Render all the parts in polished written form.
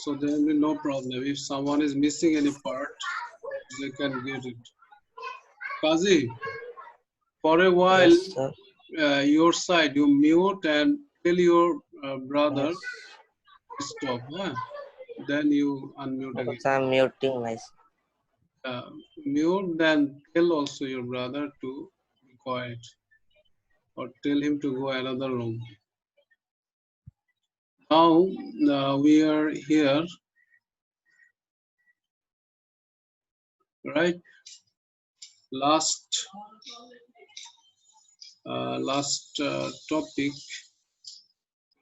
So there will be no problem. If someone is missing any part, they can get it. Kazi, for a while, Yes, sir. your side, you mute and tell your brother Yes. stop. Huh? Then you unmute again. Because I'm muting myself. Mute, then tell also your brother to be quiet or tell him to go another room. Now we are here, right? Last topic,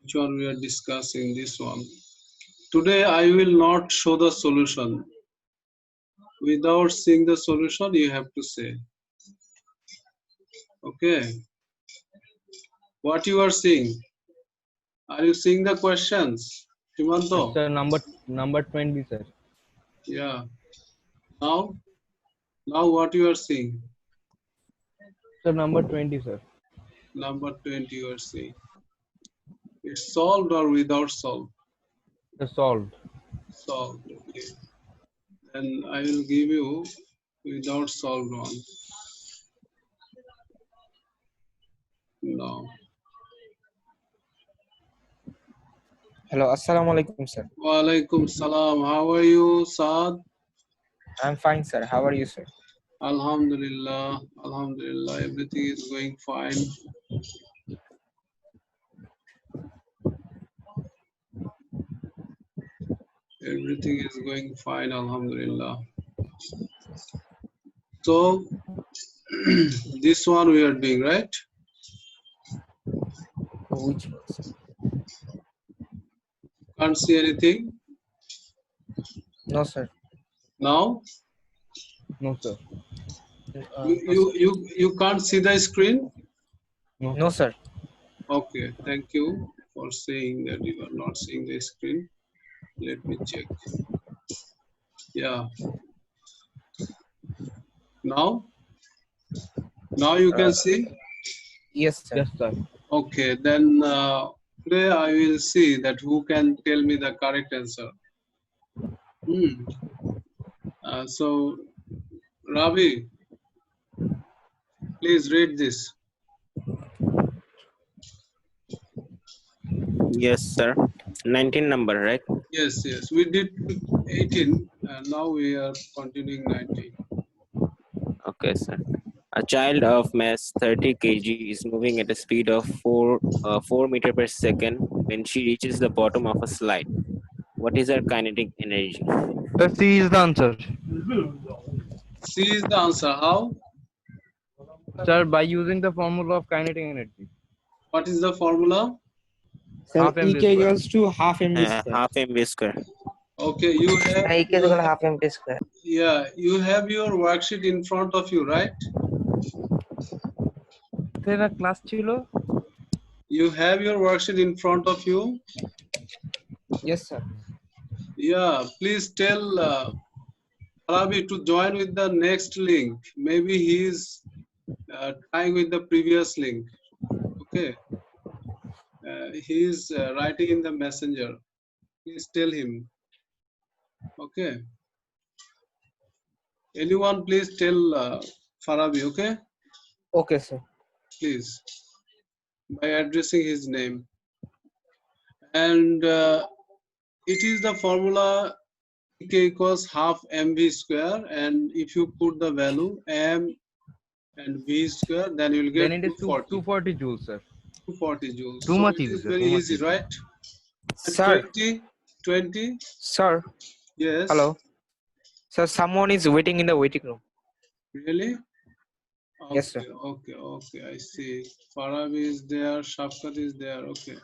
which one we are discussing, this one. Today I will not show the solution. Without seeing the solution, you have to say. Okay. What you are seeing? Are you seeing the questions? Himanto? Sir, number 20, sir. Yeah. Now what you are seeing? Sir, number 20, sir. Number 20 you are seeing. It's solved or without solved? The solved. Solved. Okay. Then I will give you without solved one. No. Hello, assalamu alaikum, sir. Wa alaikum salam. How are you, Saad? I'm fine, sir. How are you, sir? Alhamdulillah. Alhamdulillah. Everything is going fine. Everything is going fine. Alhamdulillah. So, this one we are doing, right? Which one, sir? Can't see anything No, sir. now. No, sir. You can't see the screen. No, sir. Okay, thank you for saying that you are not seeing the screen. Let me check. Yeah. Now you can see. Yes, sir. Yes, sir. Okay, then today I will see that who can tell me the correct answer. So, Ravi, please read this. Yes, sir. 19 number, right? Yes, we did 18 and now we are continuing 19. Okay, sir. A child of mass 30 kg is moving at a speed of 4 meter per second when she reaches the bottom of a slide. What is her kinetic energy? Sir, C is the answer. C is the answer. How? Sir, by using the formula of kinetic energy. What is the formula? Sir, Half mv EK square. equals to half mv square. Half mv square. Okay, you have. EK is equal to half mp square. Yeah, you have your worksheet in front of you, right? Sir, class chilo? You have your worksheet in front of you. Yes, sir. Yeah, please tell Arabi to join with the next link. Maybe he is trying with the previous link. Okay. He is writing in the messenger. Please tell him. Okay. Anyone please tell Farabi, okay? Okay, sir. Please. By addressing his name. And it is the formula K equals half mv square, and if you put the value m and v square, then you will get Then it is 240 joules, sir. 240 joules. Too So much it easy, is sir. very Too much easy, easy. right? Sir. 20? Sir. Yes. Hello. Sir, someone is waiting in the waiting room. Really? Okay, Yes, sir. Okay, I see. Farabi is there, Shafkat is there, okay.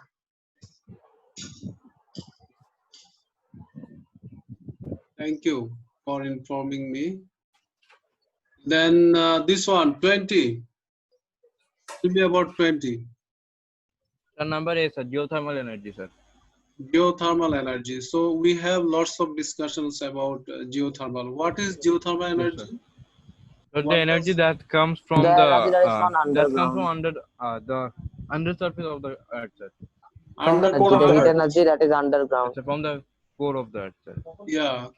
Thank you for informing me. Then this one, 20. Tell me about 20. Sir, number 8, sir. Geothermal energy, sir. Geothermal energy. So we have lots of discussions about geothermal. What is geothermal energy? Yes, sir. So the energy that comes from The energy that is from that comes from underground. the under surface of the earth, sir. From the Underground heat earth. energy that is underground. Yes, sir, from the core of the earth, sir. Yeah,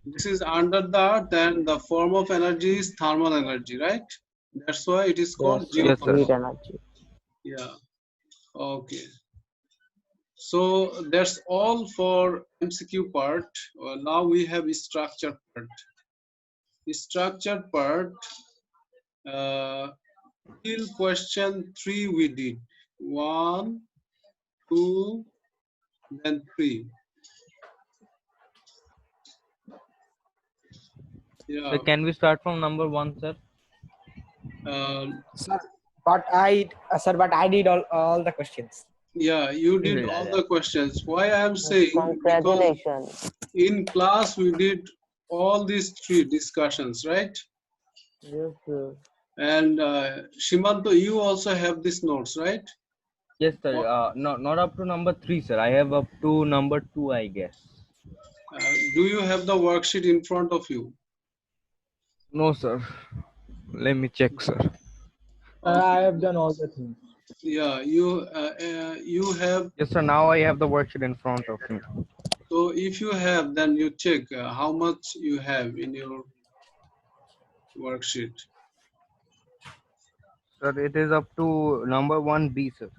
this is under the earth, and the form of energy is thermal energy, right? That's why it is called Yes, sir. Yes, sir. Heat geothermal. energy. Yeah. Okay. So that's all for MCQ part. Now we have structured part. Structured part, uh, till question 3 we did. 1, 2, then 3. So Yeah. can we start from number 1, sir? Uh, Sir, but I did all the questions. yeah, you did Yeah, all yeah. the questions. Why I am saying, because Congratulations. in class we did all these 3 discussions, right? Yes, sir. And Shimanto, you also have these notes, right? Yes, sir. Uh, Not up to number 3, sir. I have up to number 2, I guess. do you have the worksheet in front of you? No, sir. Let me check, sir. Okay. I have done all the things. Yeah, you have. Yes, sir. Now I have the worksheet in front of me. So if you have, then you check how much you have in your worksheet. Sir, it is up to number 1B, sir.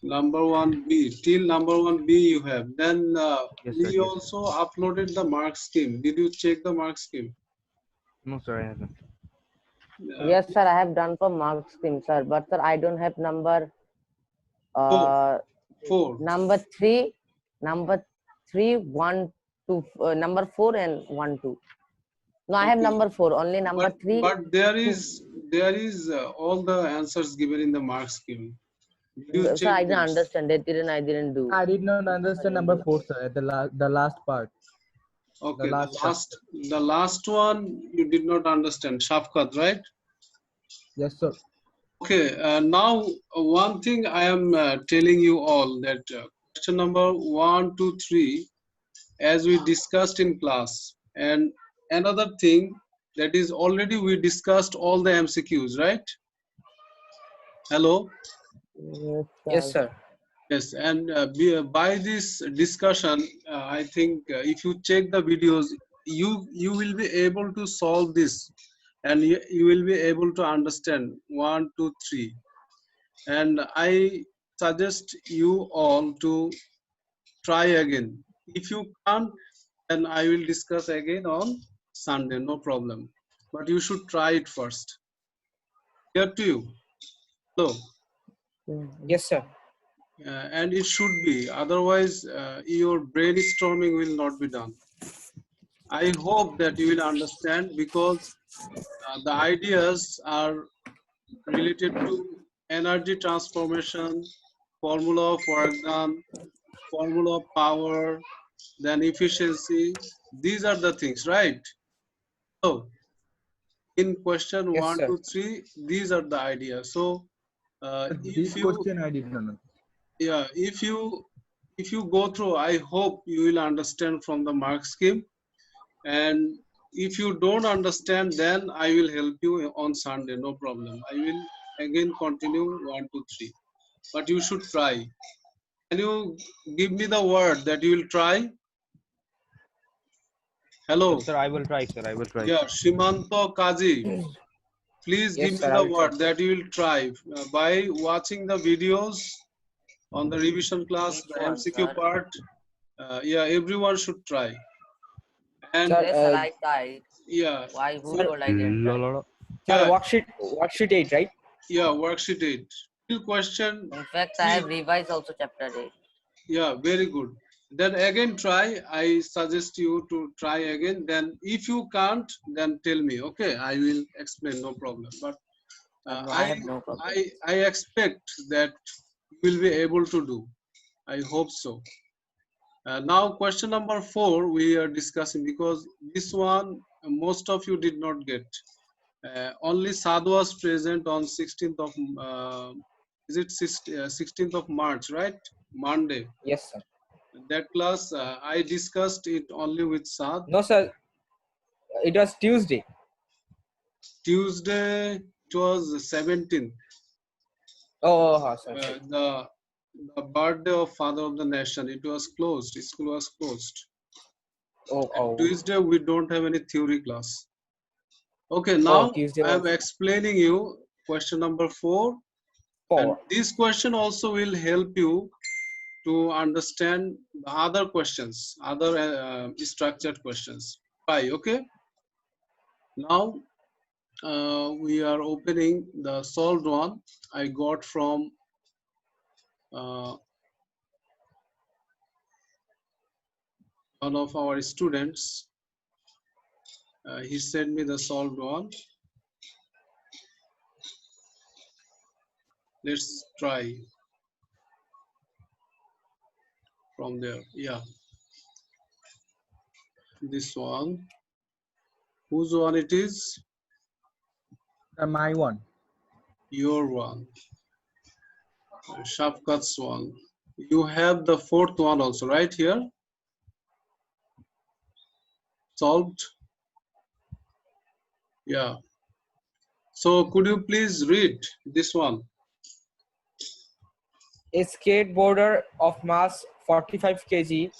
Number 1B, till number 1B you have. Then Yes, sir. we Yes, sir. also uploaded the mark scheme. Did you check the mark scheme? No, sir, I haven't. Yes, sir. I have done for mark scheme, sir. But sir, I don't have number Four. uh Four. number three, one, two, number 4 and 1, 2. No, I have Okay. number 4. Only number 3. But there is all the answers given in the mark scheme. Did you Sir, check I didn't those? understand. I didn't do. I did not understand number 4, sir, at the last part. Okay, the last last one you did not understand. Shafqat, right? Yes, sir. Okay, now one thing I am telling you all that question number 1, 2, 3, as we discussed in class, and another thing that is already we discussed all the MCQs, right? Hello. Yes, Yes, sir. sir. Yes, and by this discussion, I think if you check the videos, you will be able to solve this, and you will be able to understand 1, 2, 3. And I suggest you all to try again. If you can't, then I will discuss again on Sunday, no problem. But you should try it first. Clear to you? Hello. Yes, sir. And it should be, otherwise your brainstorming will not be done. I hope that you will understand, because the ideas are related to energy transformation, formula of work done, formula of power, then efficiency. These are the things, right? So in question Yes, 1, sir. 2, 3, these are the ideas. So This if you, question I did not know. yeah, if you go through, I hope you will understand from the mark scheme. And if you don't understand, then I will help you on Sunday, no problem. I will again continue 1, 2, 3. But you should try. Can you give me the word that you will try? Hello. Yes, sir, I will try, sir. I will try, Yeah, sir. Shimanto Kaji. Please give Yes, me sir. I the will try. word that you will try by watching the videos on the revision class, Which the one, MCQ sir? part. Yeah, everyone should try. And Sir, Yes, sir. I tried. yeah, Why? Who sir, told I didn't try? sir, yeah, worksheet 8, right? yeah, worksheet 8. Still question In fact, I 3. have revised also chapter 8. Yeah, very good. Then again try. I suggest you to try again. Then if you can't, then tell me. Okay, I will explain. No problem. But uh, No, I I have no problem. I expect that you will be able to do. I hope so. Now question number 4 we are discussing, because this one most of you did not get. Only Sad was present on 16th of is it 16th of March, right? Monday. Yes, sir. That class I discussed it only with Sad. No, sir. It was Tuesday. Tuesday it was 17th. Oh, sorry. The the birthday of father of the nation. It was closed. School was closed. Oh, Tuesday we don't have any theory class. Okay, oh, now Tuesday I am was explaining you question number 4, and 4. this question also will help you to understand the other questions, other structured questions. Why? Okay. Now we are opening the solved one I got from uh, one of our students. He sent me the solved one. Let's try from there. Yeah, this one. Whose one it is? My one. Your one. Shafkat's one. You have the 4th one also, right here? Solved. Yeah. So could you please read this one? A skateboarder of mass 45 kg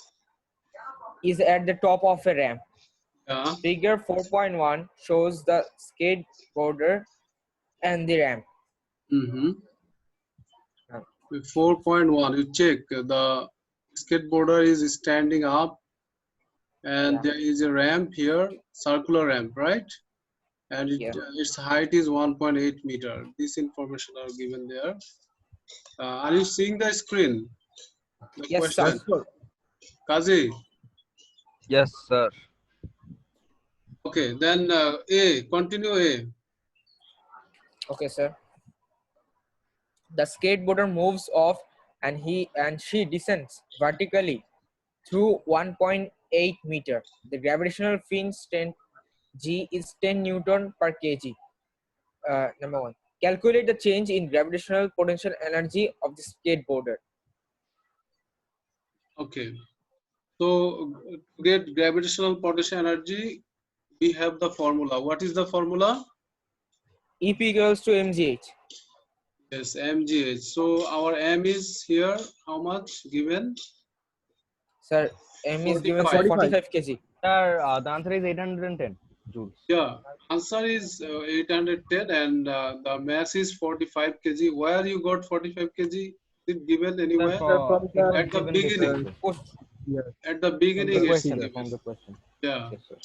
is at the top of a ramp. Yeah. Figure 4.1 shows the skateboarder and the ramp. Mm-hmm. 4.1. You check the skateboarder is standing up, and Yeah. there is a ramp here, circular ramp, right? And Yeah. its height is 1.8 meter. This information are given there. Are you seeing the screen? The Yes, sir. question. Kazi. Yes, sir. Okay, then A. Continue A. Okay, sir. The skateboarder moves off and she descends vertically through 1.8 meter. The gravitational force strength G is 10 Newton per kg. Number 1. Calculate the change in gravitational potential energy of the skateboarder. Okay. So to get gravitational potential energy, we have the formula. What is the formula? EP equals to mgh. Yes, mgh. So our m is here. How much given? Sir, m is given 45. 45 kg. Sir, the answer is 810 joules. Yeah, answer is 810, and the mass is 45 kg. Where you got 45 kg? Is it given Sir, anywhere? for, it was At the given beginning. Yes. At the from beginning, the it's question. given. From the question. Yeah. Yes, sir.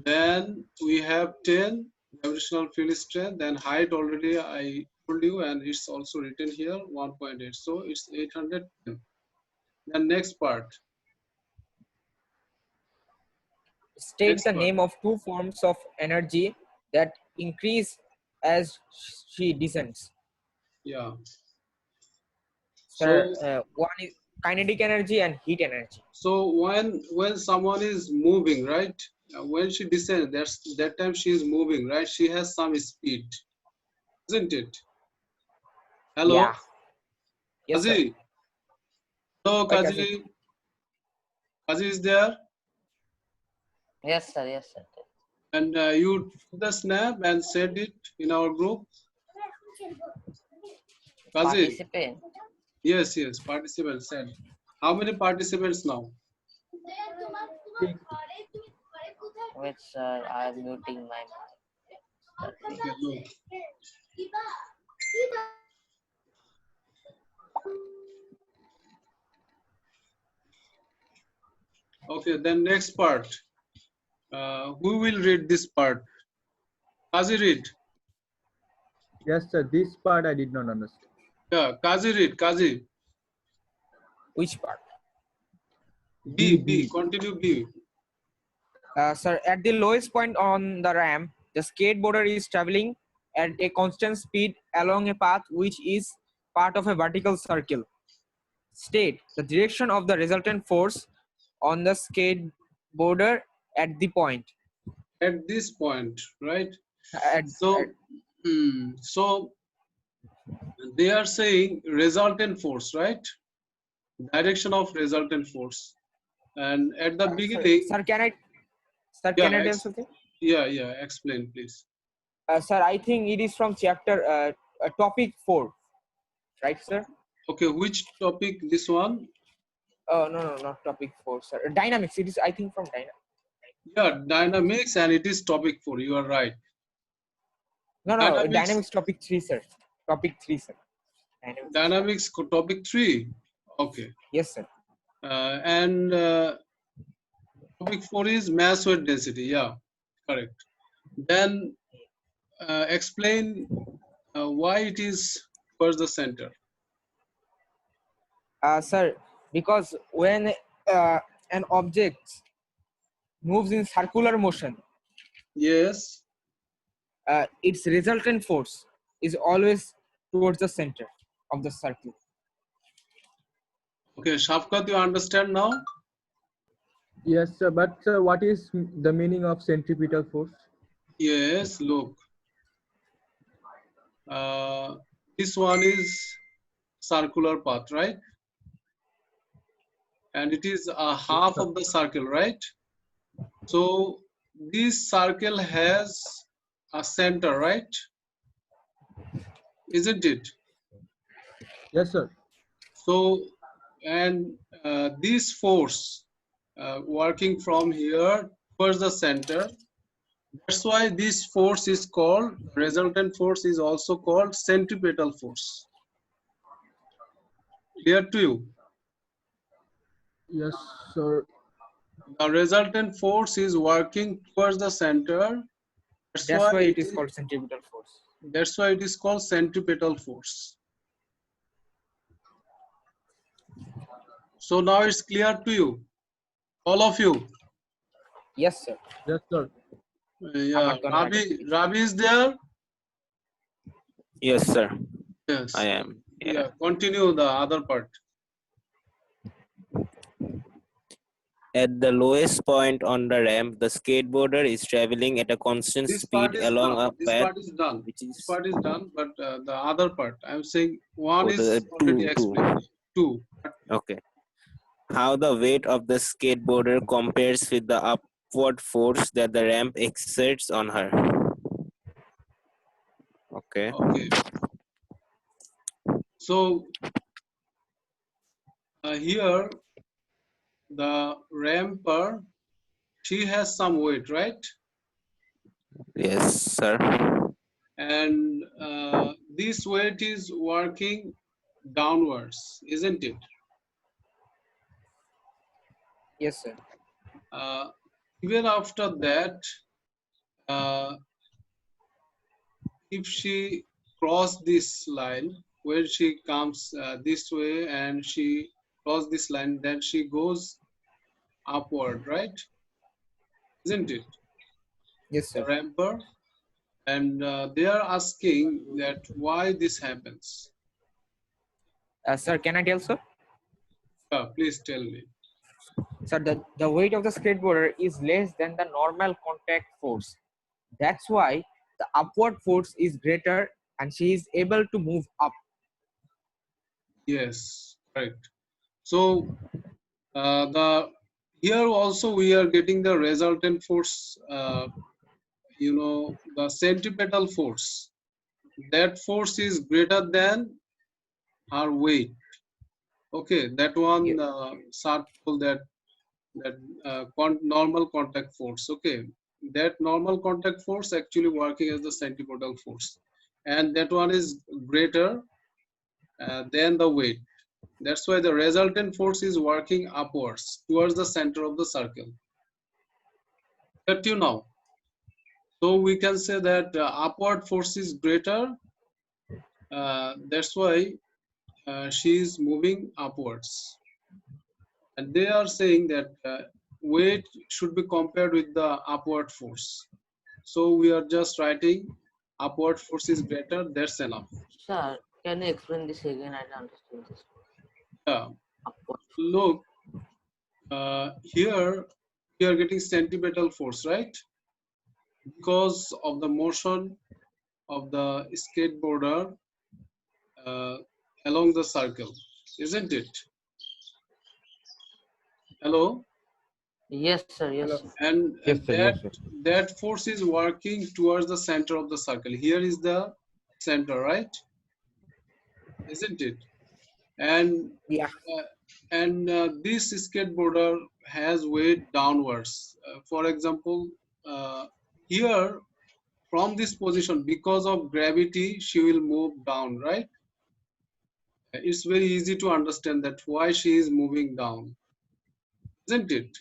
Then we have 10 gravitational field strength. Then height already I told you, and it's also written here 1.8. So it's 810. Then next part. State Next the part. name of two forms of energy that increase as she descends. Yeah. Sir, So one is kinetic energy and heat energy. so when someone is moving, right? When she descends, that time she is moving, right? She has some speed, isn't it? Hello, Yeah. Yes, sir. Kazi. Hello, Why, Kazi? Kazi. Kazi is there, Yes, sir. Yes, sir. and you took the snap and sent it in our group. Kazi. Participant. Yes, yes. Participants sent. How many participants now? Wait, sir. I'm muting my mic. Okay, no. Okay, then next part. Who will read this part? Kazi read. Yes, sir. This part I did not understand. Yeah, Kazi read. Kazi. Which part? B. Continue B. Sir, at the lowest point on the ramp, the skateboarder is traveling at a constant speed along a path which is part of a vertical circle. State the direction of the resultant force on the skateboarder at the point. At this point, right? At, So, so they are saying resultant force, right? Direction of resultant force. And at the beginning, sir, can yeah, I tell something? yeah, explain please. Sir, I think it is from chapter topic 4, right, sir? Okay, which topic this one? Oh, no, not topic 4, sir. Dynamics. It is, I think, from dynamics. Yeah, dynamics, and it is topic 4. You are right. No, Dynamics, dynamics topic 3, sir. Topic 3, sir. dynamics topic 3. Okay. Yes, sir. And topic 4 is mass weight density. Yeah, correct. Then explain why it is towards the center. Sir, because when an object moves in circular motion, Yes. its resultant force is always towards the center of the circle. Okay, Shafkat, you understand now? Yes, sir. But sir, what is the meaning of centripetal force? Yes, look. This one is circular path, right? And it is a half of the circle, right? So this circle has a center, right? Isn't it? Yes, sir. So, and this force working from here towards the center, that's why this force is called, resultant force is also called centripetal force. Clear to you? Yes, sir. The resultant force is working towards the center. That's why it is called centripetal force. That's why it is called centripetal force. So now it's clear to you, all of you. Yes, sir. Yes, sir. Yeah, Ravi is there. Yes, sir. Yes. I am. Yeah. Continue the other part. At the lowest point on the ramp, the skateboarder is traveling at a constant This speed part is along done. a This path part is done. which This is part is done. But the other part, I'm saying one the is already explained. Two. Okay. How the weight of the skateboarder compares with the upward force that the ramp exerts on her. Okay. Okay. So here the ramper, she has some weight, right? Yes, sir. And this weight is working downwards, isn't it? Yes, sir. Even after that, uh, if she cross this line, where she comes this way and she cross this line, then she goes upward, right? Isn't it? Yes, The sir. ramper, and they are asking that why this happens. Sir, can I tell, sir? Please tell me. Sir, the weight of the skateboarder is less than the normal contact force. That's why the upward force is greater and she is able to move up. Yes, correct. So the here also we are getting the resultant force. You know, the centripetal force. That force is greater than her weight. Okay, that one Sir told that normal contact force. Okay, that normal contact force actually working as the centripetal force, and that one is greater than the weight. That's why the resultant force is working upwards towards the center of the circle. But you know, so we can say that upward force is greater. That's why she is moving upwards. And they are saying that weight should be compared with the upward force. So we are just writing upward force is greater, that's enough. Sir, can you explain this again? I don't understand this. Yeah. Upward. Look, here we are getting centripetal force, right? Because of the motion of the skateboarder along the circle, isn't it? Hello? Yes, sir. Yes, Hello. sir. And Yes, sir. Yes, sir. that force is working towards the center of the circle. Here is the center, right? Isn't it? and Yeah. this skateboarder has weight downwards. For example, here from this position, because of gravity, she will move down, right? It's very easy to understand that why she is moving down, isn't it?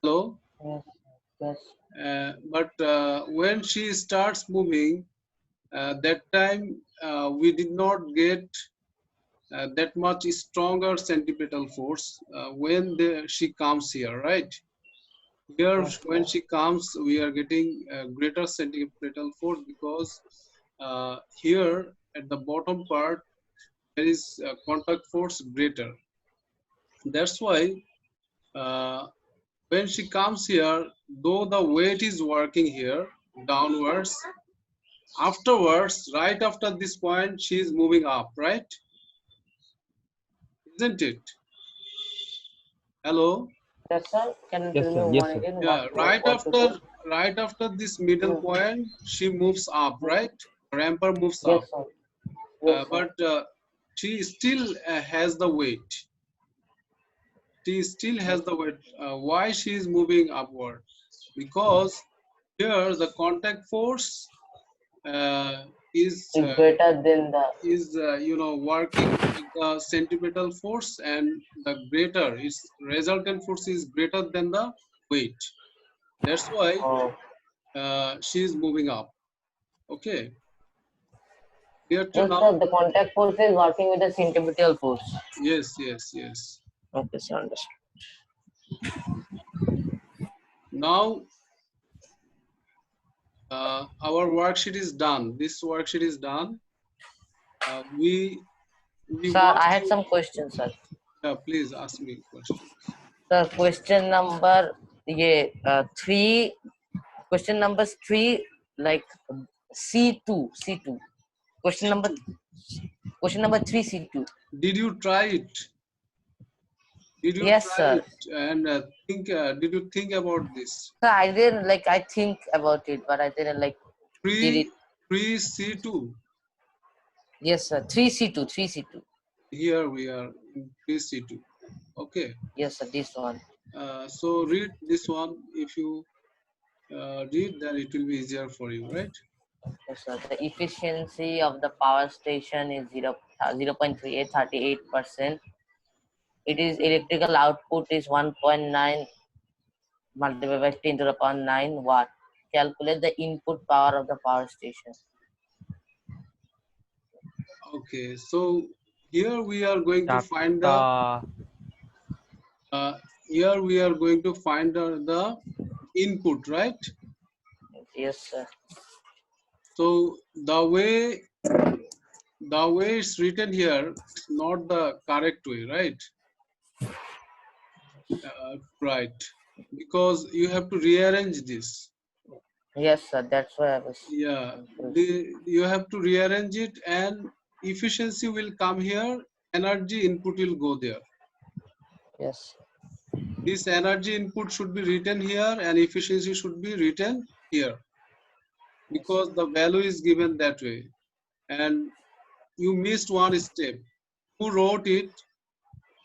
Hello? Yes. Yes. But when she starts moving, that time we did not get that much stronger centripetal force when she comes here, right? Here, Yes, when sir. she comes, we are getting greater centripetal force because here at the bottom part, there is contact force greater. That's why uh, when she comes here, though the weight is working here downwards, afterwards, right after this point, she is moving up, right? Isn't it? Hello? Yes, sir. Can you Yes, tell sir. me Yes, one sir. again? Yeah, right after this middle Mm, point, she moves up, mm. right? Ramper moves Yes, up, sir. Yes, sir. but she still has the weight. She still Yes. has the weight. Why she is moving upward? Because here the contact force uh, is Is uh, greater than the. working with the centripetal force, and the greater its resultant force is greater than the weight. That's why Oh. she is moving up. Okay, clear till Yes, now? sir. The contact force is working with the centripetal force. Yes, yes, yes. Okay, sir. Understood. Now our worksheet is done. This worksheet is done. We Sir, want I had to. some questions, sir. Please ask me questions. Sir, question number yeah, three. Question number three, like C2. Question number question number three, C2. Did you try it? Did you Yes, try sir. it and think? Did you think about this? Sir, I didn't like. I think about it, but I didn't like did it. Pre pre C2. Yes, sir. Three C2. Here we are in pre C2. Okay. Yes, sir. This one. So read this one. If you read, then it will be easier for you, right? Yes, sir. The efficiency of the power station is 0.3838%. It is electrical output is 1.9 multiplied by 10 to the power 9 watt. Calculate the input power of the power station. Okay. So here we are going to find the Chapter. uh, the input, right? Yes, sir. So the way it's written here is not the correct way, right? Right. Because you have to rearrange this. Yes, sir. That's why I was Yeah, confused. you have to rearrange it, and efficiency will come here, energy input will go there. Yes. This energy input should be written here and efficiency should be written here Yes. because the value is given that way. And you missed one step. Who wrote it?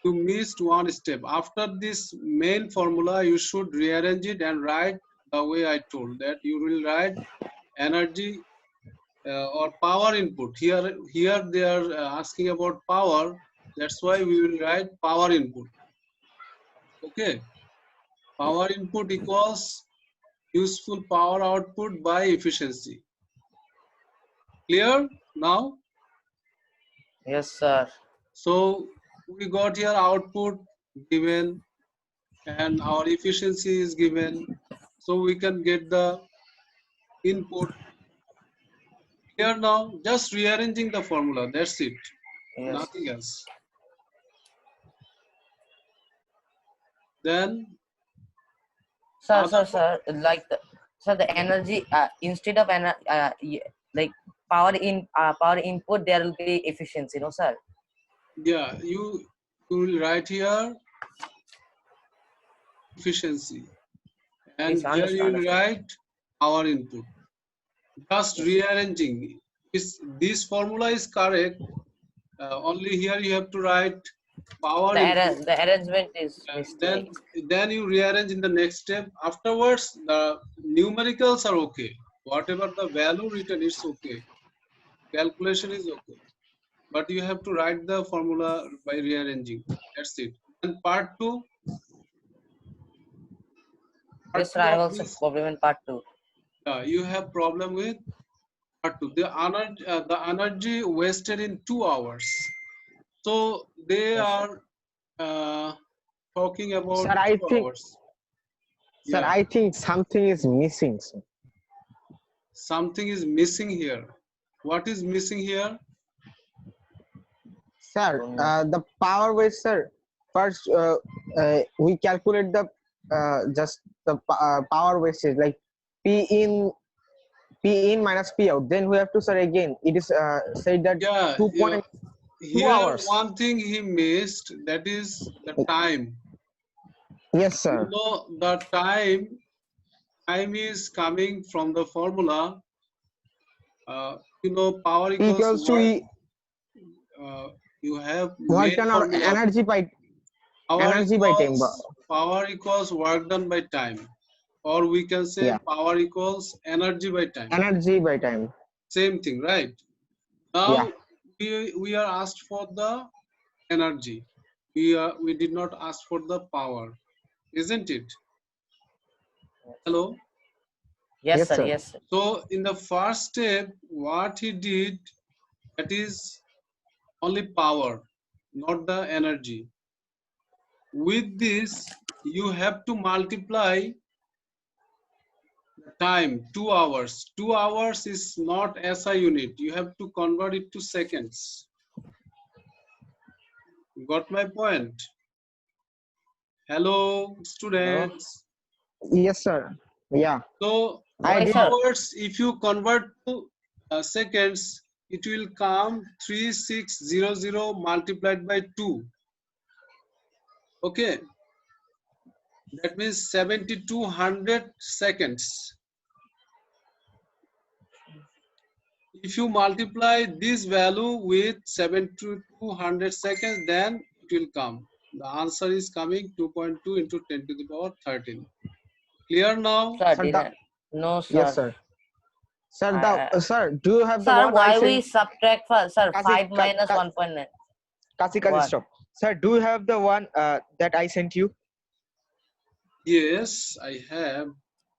You missed one step. After this main formula, you should rearrange it and write the way I told that. You will write energy or power input. Here they are asking about power. That's why we will write power input. Okay, power input equals useful power output by efficiency. Clear now? Yes, sir. So we got here output given and our efficiency is given. So we can get the input. Clear now? Just rearranging the formula. That's it. Yes. Nothing else. Then other Sir. Like the energy instead of like power input, there will be efficiency, no, sir. yeah, you will write here efficiency Yes, and here you will understand. write power input. Just Yes. rearranging. This formula is correct, Only here you have to write power input. The arrangement is Then mistake. you rearrange in the next step. Afterwards, the numericals are okay. Whatever the value written, it's okay. Calculation is okay. But you have to write the formula by rearranging. That's it. And part two. Yes, sir. I have also problem in part 2. You have problem with part two. The energy wasted in 2 hours. So they Yes, are talking about Sir, I 2 think, hours. sir, Yeah. I think something is missing, sir. Something is missing here. What is missing here? Sir, the power waste, sir. First, we calculate the just the power wastage like P in minus P out. Then we have to, sir, again. It is said that Yeah. 2.2 Here hours. one thing he missed, that is the time. Yes, You sir. know, the time is coming from the formula. You know, power E equals equals to work. E. You have Work main done or formula. energy by Power time. equals work done by time, or we can say Yeah. power equals energy by time. Energy by time. Same thing, right? Yeah. Now we are asked for the energy. We did not ask for the power, isn't it? Hello. Yes, Yes, sir. sir. Yes, sir. So in the first step, what he did, that is only power, not the energy. With this, you have to multiply the time, 2 hours. 2 hours is not SI unit. You have to convert it to seconds. Got my point? Hello, students. Yes, sir. Yeah. So I 2 did. hours, if you convert to seconds, it will come 3600 multiplied by 2. Okay. That means 7200 seconds. If you multiply this value with 7200 seconds, then it will come. The answer is coming 2.2 into 10 to the power 13. Clear now? Sir, Sir, no, sir. yes, sir. Sir, sir, do you have the Sir, one why I we sent? subtract first? Sir, Kasi- 5 ka- minus ka- 1.9. Kasi, What? stop. Sir, do you have the one that I sent you? Yes, I have.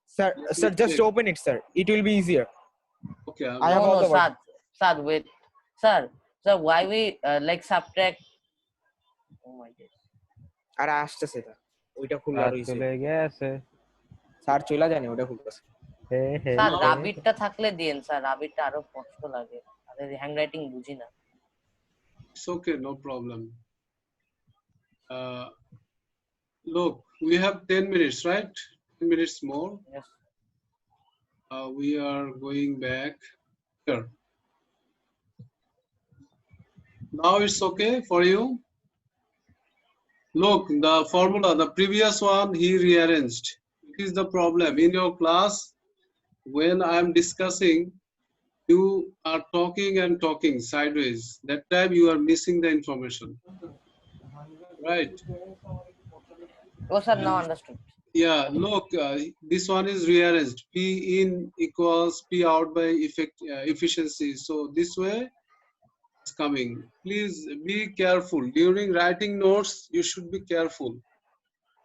Sir, Let sir, me just check. open it, sir. It will be easier. Okay. I have No, all no, the work. sir, wait. Sir, why we like subtract? Oh my God. আর আসতেছে এটা ওইটা খোলা রাত রইছে চলে গেছে sir চলে জানি ওটা খুলতেছে হে হে স্যার হে। রাবিটটা থাকলে দিন স্যার রাবিটটা আরো কষ্ট লাগে আরে হ্যান্ডরাইটিং বুঝি না It's okay, no problem. Look, we have 10 minutes, right? 10 minutes more. Yes. We are going back here. Now it's okay for you? Look, the formula, the previous one, he rearranged. It is the problem. In your class, when I am discussing, you are talking and talking sideways. That time you are missing the information. Right? Oh, sir, now understood. Yeah, look, this one is rearranged. P in equals P out by efficiency. So this way it's coming. Please be careful. During writing notes, you should be careful.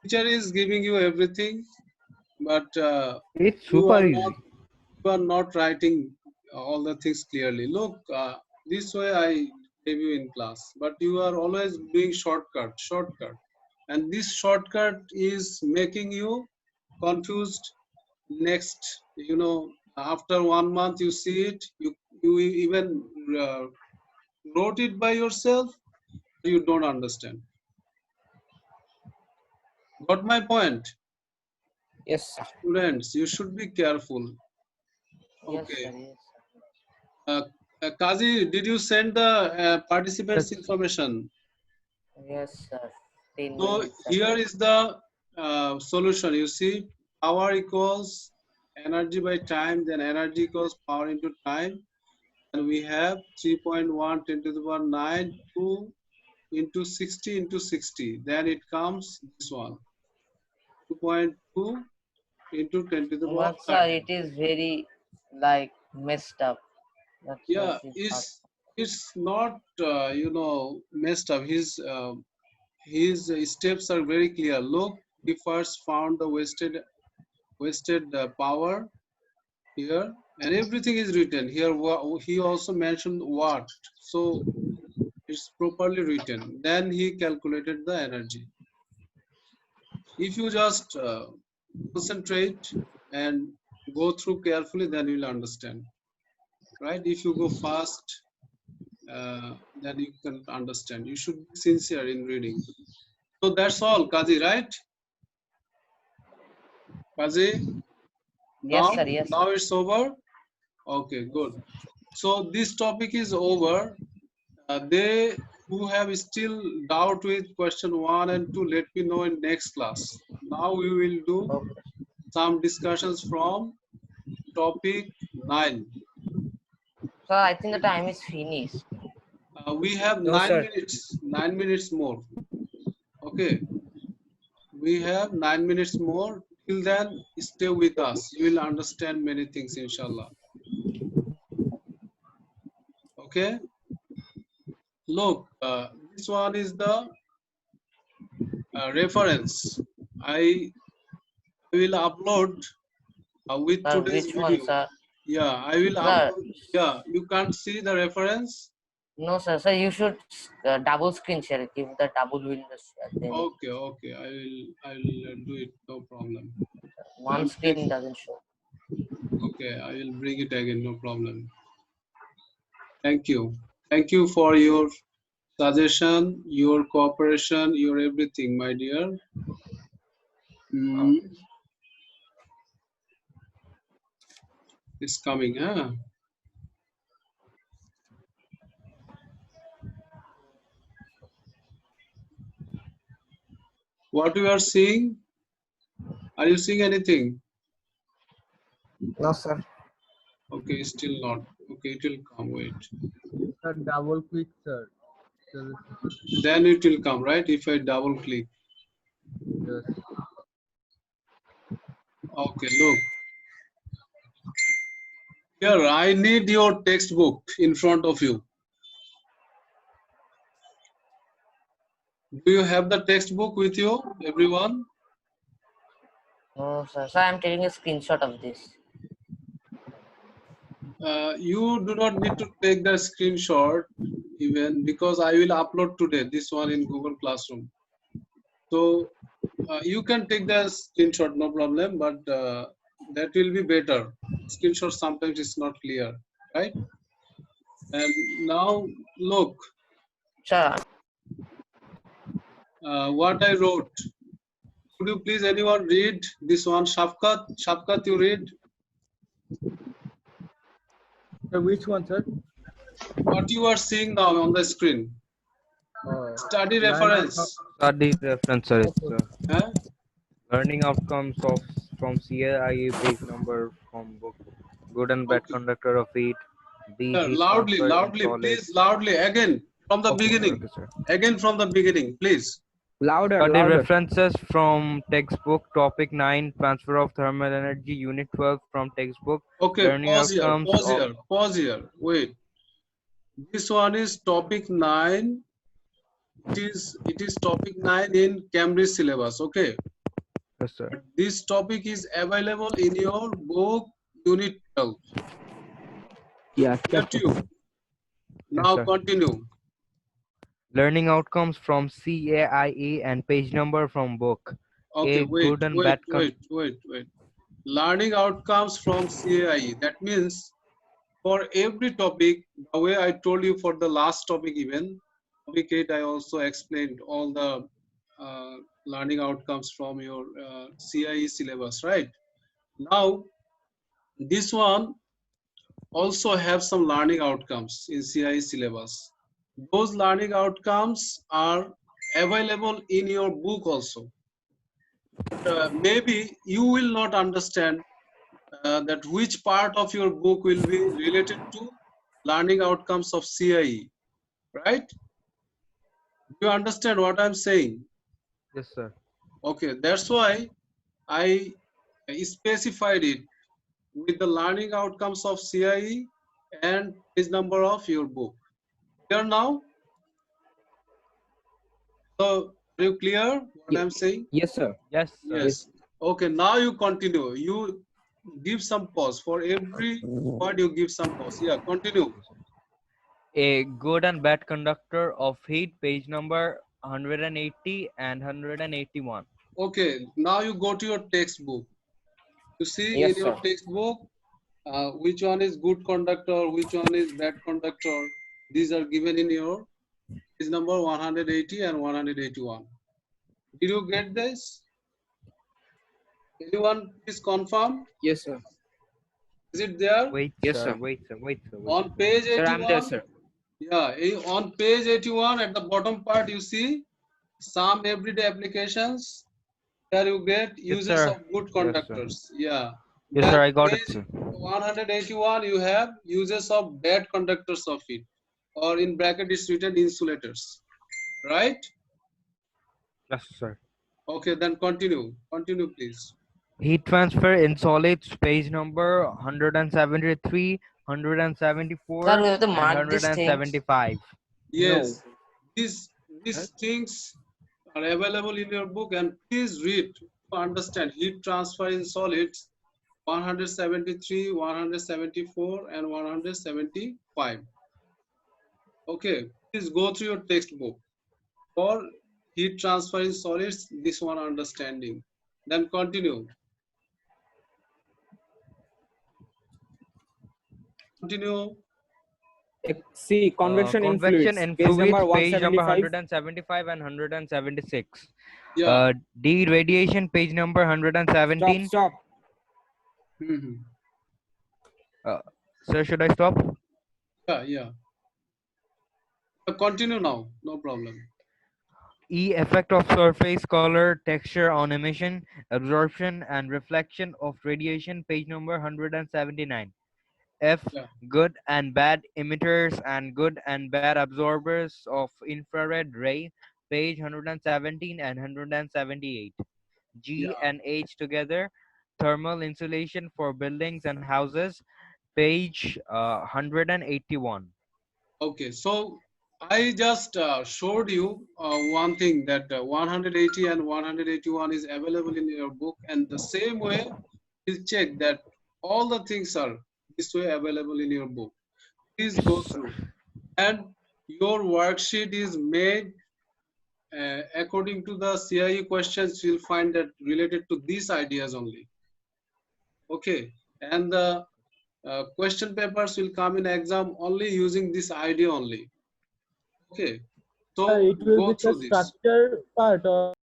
Teacher is giving you everything, but It's super easy. you are not writing all the things clearly. Look, this way I gave you in class, but you are always doing shortcut. And this shortcut is making you confused. Next, you know, after 1 month you see it, you even wrote it by yourself, you don't understand. Got my point? yes sir. Students, you should be careful. Yes, Okay. sir, yes, sir. Kazi, did you send the participants information? Yes, sir. 10 So minutes, sir. here is the solution. You see, power equals energy by time, then energy equals power into time. and we have 3.1 10 to the power 9 2 into 60 into 60. Then it comes this one 2.2 into 10 to the power But sir, 30. it is very like messed up. That's why Yeah, it is hard. it's not messed up. His steps are very clear. Look, he first found the wasted power here, and everything is written here. He also mentioned what, so it's properly written. Then he calculated the energy. If you just concentrate and go through carefully, then you'll understand, right? If you go fast, then you can understand. You should be sincere in reading. So that's all, Kazi, right? Kazi, Yes, now sir. Yes, now sir. it's over. Okay, good. So this topic is over. They who have still doubt with question 1 and 2, let me know in next class. Now we will do Okay. some discussions from topic 9. Sir, I think the time is finished. We have No, 9 sir. minutes, 9 minutes more. Okay, we have 9 minutes more. Till then, stay with us. You will understand many things, inshallah. Okay, look, this one is the reference. I will upload with Sir, today's which one, video. sir? Yeah, I will Sir, upload. Yeah, you can't see the reference. no, sir. Sir, you should double screen share it. Give the double window share. Then Okay, okay, I will do it. No problem. one I'm screen doesn't show. okay. I will bring it again. No problem. Thank you. Thank you for your suggestion, your cooperation, your everything, my dear. Mm, Okay. it's coming, huh? What you are seeing? Are you seeing anything? No, sir. Okay, still not. Okay, it will come. Wait. Sir, double click, sir. Sir, Then it will come, right? If I double click. yes. Okay, look. Here, I need your textbook in front of you. Do you have the textbook with you, everyone? No, sir. Sir, I'm taking a screenshot of this. You do not need to take the screenshot even, because I will upload today this one in Google Classroom. So you can take the screenshot, no problem, but that will be better. Screenshot sometimes is not clear, right? And now look, Sir, what I wrote. Could you please anyone read this one? Shafkat, Shafkat, you read Sir, which one, sir? what you are seeing now on the screen. Study Line of reference. Study references. Huh? Learning outcomes of from CAIE page number from book. Good and bad Okay. conductor of heat. B Sir, heat loudly, transfer in loudly, solid. please, loudly. Again from the Okay, beginning. okay, sir. Again from the beginning, please. Louder, Study louder. references from textbook topic 9 transfer of thermal energy unit 12 from textbook. Okay, Learning pause here, outcomes pause of here, pause here. Wait. This one is topic 9. It is topic 9 in Cambridge syllabus. Okay. yes, sir. But this topic is available in your book unit 12. Yeah, Clear to you? Yes, Now sir. continue. Learning outcomes from CAIE and page number from book. Okay, A wait, good and wait, bad wait. Learning outcomes from CAIE. That means for every topic, the way I told you for the last topic even, topic 8, I also explained all the learning outcomes from your CIE syllabus, right? Now, this one also have some learning outcomes in CIE syllabus. Those learning outcomes are available in your book also. Maybe you will not understand that which part of your book will be related to learning outcomes of CIE, right? Do you understand what I'm saying? Yes, sir. Okay, that's why I specified it with the learning outcomes of CIE and page number of your book. Clear now? So, are you clear what I'm saying? Yes, sir. Yes, sir. Yes. Okay, now you continue. You give some pause. For every word, you give some pause. Yeah, continue. A good and bad conductor of heat, page number 180 and 181. Okay, now you go to your textbook. You see in Yes, your sir. textbook which one is good conductor, which one is bad conductor. These are given in your page number 180 and 181. Did you get this? Anyone please confirm? Yes, sir. Is it there? Wait, Yes, sir. sir. Wait, sir. Wait, sir. Wait, On sir. page Sir, I'm there, 81, sir. yeah, on page 81 at the bottom part you see some everyday applications. There you get Yes, uses sir. of good Yes, sir. conductors. Yeah. Yes, sir. Then I got it, page sir. 181 you have uses of bad conductors of it, or in bracket is written insulators, right? Yes, sir. Okay, then continue. Continue, please. Heat transfer in solids, page number 173, Sir, 174, we have to and mark these things. 175. No. Yes, these things are available in your book, and please read to understand heat transfer in solids 173, 174, and 175. Okay, please go through your textbook for heat transfer in solids, this one understanding. Then continue. Continue. See, convection in Convection fluids, in page fluids, number page number 175. 175 and 176. Yeah. D radiation, page number Stop, 117. stop. Mhm. Sir, should I stop? Yeah. Continue now. No problem. E effect of surface color texture on emission, absorption and reflection of radiation, page number 179. F Yeah. good and bad emitters and good and bad absorbers of infrared ray, page 117 and 178. G Yeah. and H together, thermal insulation for buildings and houses, page 181. Okay. So I just showed you one thing that 180 and 181 is available in your book, and the same way you check that all the things are this way available in your book. Please Yes, go sir. through, and your worksheet is made according to the CIE questions. You'll find that related to these ideas only. Okay, and the question papers will come in exam only using this idea only. Okay, so It will go be the through this. structure part or